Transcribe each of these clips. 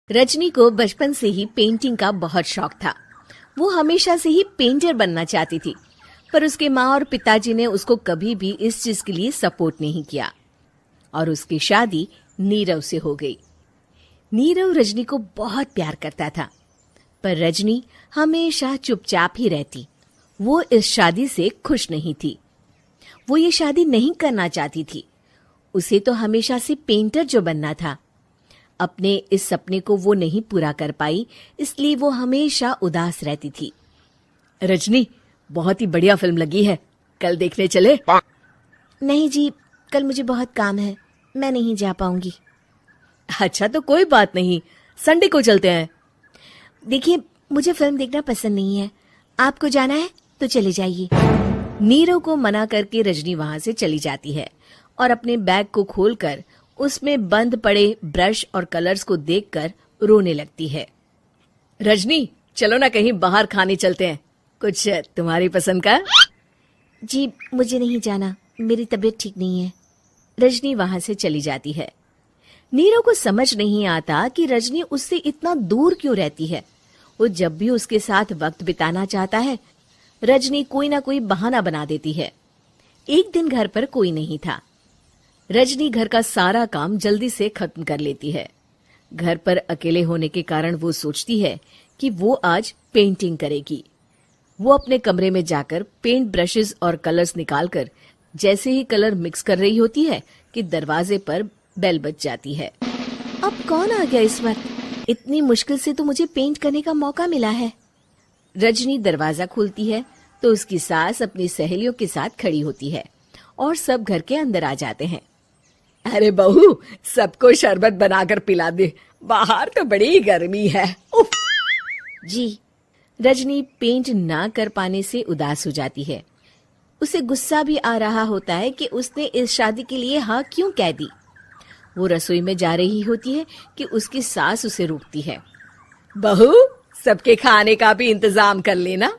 रजनी को बचपन से ही पेंटिंग का बहुत शौक था। वो हमेशा से ही पेंटर बनना चाहती थी, पर उसके माँ और पिताजी ने उसको कभी भी इस चीज के लिए सपोर्ट नहीं किया और उसकी शादी नीरव से हो गई। नीरव रजनी को बहुत प्यार करता था, पर रजनी हमेशा चुपचाप ही रहती। वो इस शादी से खुश नहीं थी। वो ये शादी नहीं करना चाहती थी। उसे तो हमेशा से पेंटर जो बनना था। अपने इस सपने को वो नहीं पूरा कर पाई, इसलिए वो हमेशा उदास रहती थी। रजनी, बहुत ही बढ़िया फिल्म लगी है, कल देखने चले? नहीं जी, कल मुझे बहुत काम है, मैं नहीं जा पाऊंगी। अच्छा तो कोई बात नहीं, संडे को चलते हैं। देखिए, मुझे फिल्म देखना पसंद नहीं है। आपको जाना है तो चले जाइए। नीरव को मना करके रजनी वहां से चली जाती है और अपने बैग को खोलकर उसमें बंद पड़े ब्रश और कलर्स को देखकर रोने लगती है। रजनी, चलो ना कहीं बाहर खाने चलते हैं, कुछ तुम्हारी पसंद का। जी, मुझे नहीं जाना, मेरी तबीयत ठीक नहीं है। रजनी वहां से चली जाती है। नीरव को समझ नहीं आता कि रजनी उससे इतना दूर क्यों रहती है। वो जब भी उसके साथ वक्त बिताना चाहता है, रजनी कोई ना कोई बहाना बना देती है। एक दिन घर पर कोई नहीं था। रजनी घर का सारा काम जल्दी से खत्म कर लेती है। घर पर अकेले होने के कारण वो सोचती है कि वो आज पेंटिंग करेगी। वो अपने कमरे में जाकर पेंट ब्रशेस और कलर्स निकालकर जैसे ही कलर मिक्स कर रही होती है कि दरवाजे पर बेल बज जाती है। अब कौन आ गया इस वक्त? इतनी मुश्किल से तो मुझे पेंट करने का मौका मिला है। रजनी दरवाजा खोलती है तो उसकी सास अपनी सहेलियों के साथ खड़ी होती है और सब घर के अंदर आ जाते हैं। अरे बहू, सबको शरबत बनाकर पिला दे, बाहर तो बड़ी गर्मी है। उफ। जी। रजनी पेंट ना कर पाने से उदास हो जाती है। उसे गुस्सा भी आ रहा होता है कि उसने इस शादी के लिए हाँ क्यों कह दी। वो रसोई में जा रही होती है कि उसकी सास उसे रोकती है। बहू, सबके खाने का भी इंतजाम कर लेना,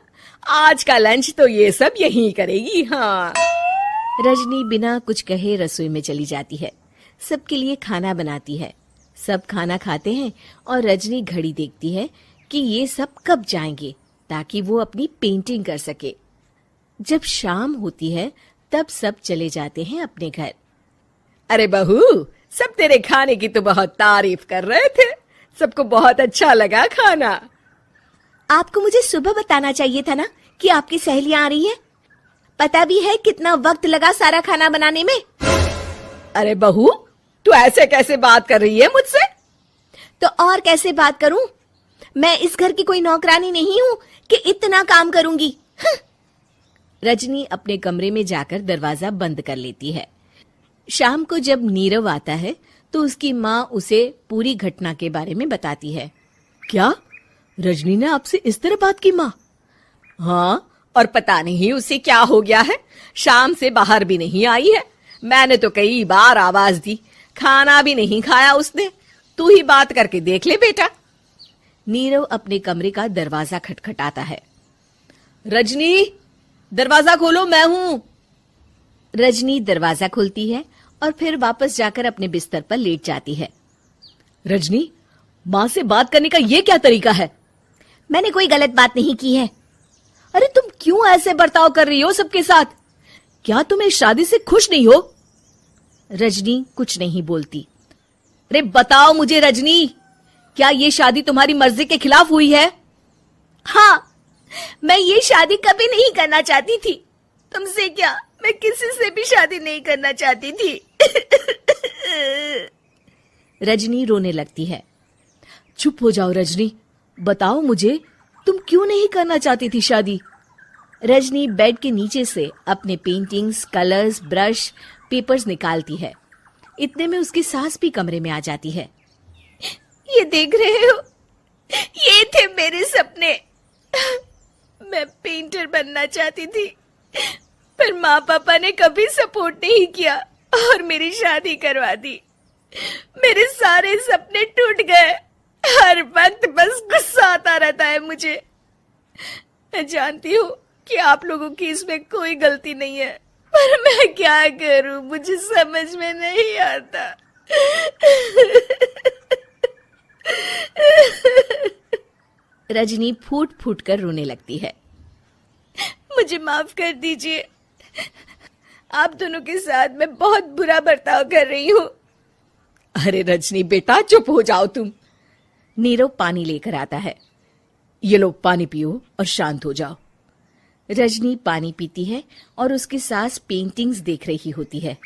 आज का लंच तो ये सब यहीं करेगी। हाँ। रजनी बिना कुछ कहे रसोई में चली जाती है। सबके लिए खाना बनाती है। सब खाना खाते हैं और रजनी घड़ी देखती है कि ये सब कब जाएंगे ताकि वो अपनी पेंटिंग कर सके। जब शाम होती है तब सब चले जाते हैं अपने घर। अरे बहू, सब तेरे खाने की तो बहुत तारीफ कर रहे थे, सबको बहुत अच्छा लगा खाना। आपको मुझे सुबह बताना चाहिए था ना कि आपकी सहेलियां आ रही हैं। पता भी है कितना वक्त लगा सारा खाना बनाने में। अरे बहू, तू ऐसे कैसे बात कर रही है मुझसे? तो और कैसे बात करूं? मैं इस घर की कोई नौकरानी नहीं हूं कि इतना काम करूंगी। रजनी अपने कमरे में जाकर दरवाजा बंद कर लेती है। शाम को जब नीरव आता है तो उसकी माँ उसे पूरी घटना के बारे में बताती है। क्या रजनी ने आपसे इस तरह बात की माँ? हाँ, और पता नहीं उसे क्या हो गया है, शाम से बाहर भी नहीं आई है। मैंने तो कई बार आवाज दी, खाना भी नहीं खाया उसने। तू ही बात करके देख ले बेटा। नीरव अपने कमरे का दरवाजा खटखटाता है। रजनी, दरवाजा खोलो, मैं हूं। रजनी दरवाजा खोलती है और फिर वापस जाकर अपने बिस्तर पर लेट जाती है। रजनी, माँ से बात करने का ये क्या तरीका है? मैंने कोई गलत बात नहीं की है। अरे तुम क्यों ऐसे बर्ताव कर रही हो सबके साथ? क्या तुम इस शादी से खुश नहीं हो? रजनी कुछ नहीं बोलती। अरे बताओ मुझे रजनी, क्या ये शादी तुम्हारी मर्जी के खिलाफ हुई है? हाँ, मैं ये शादी कभी नहीं करना चाहती थी। तुमसे क्या, मैं किसी से भी शादी नहीं करना चाहती थी। रजनी रोने लगती है। चुप हो जाओ रजनी, बताओ मुझे, तुम क्यों नहीं करना चाहती थी शादी? रजनी बेड के नीचे से अपने पेंटिंग्स, कलर्स, ब्रश, पेपर्स निकालती है। इतने में उसकी सास भी कमरे में आ जाती है। ये देख रहे हो, ये थे मेरे सपने। मैं पेंटर बनना चाहती थी, पर माँ पापा ने कभी सपोर्ट नहीं किया और मेरी शादी करवा दी। मेरे सारे सपने टूट गए। हर वक्त बस गुस्सा आता रहता है मुझे। मैं जानती हूँ कि आप लोगों की इसमें कोई गलती नहीं है, पर मैं क्या करूँ, मुझे समझ में नहीं आता। रजनी फूट फूट कर रोने लगती है। मुझे माफ कर दीजिए, आप दोनों के साथ मैं बहुत बुरा बर्ताव कर रही हूँ। अरे रजनी बेटा, चुप हो जाओ तुम। नीरव पानी लेकर आता है। ये लो पानी पियो और शांत हो जाओ। रजनी पानी पीती है और उसकी सास पेंटिंग्स देख रही होती है।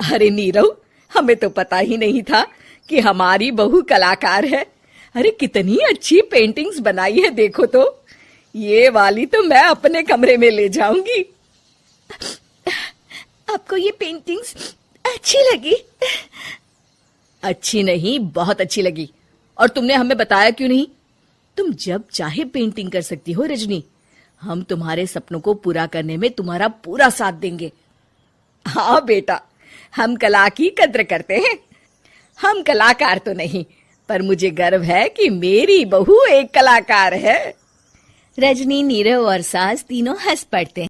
अरे नीरव, हमें तो पता ही नहीं था कि हमारी बहू कलाकार है। अरे कितनी अच्छी पेंटिंग्स बनाई है, देखो तो। ये वाली तो मैं अपने कमरे में ले जाऊंगी। आपको ये पेंटिंग्स अच्छी लगी? अच्छी नहीं, बहुत अच्छी लगी। और तुमने हमें बताया क्यों नहीं? तुम जब चाहे पेंटिंग कर सकती हो रजनी। हम तुम्हारे सपनों को पूरा करने में तुम्हारा पूरा साथ देंगे। हाँ बेटा, हम कला की कद्र करते हैं। हम कलाकार तो नहीं, पर मुझे गर्व है कि मेरी बहू एक कलाकार है। रजनी, नीरव और सास तीनों हंस पड़ते हैं।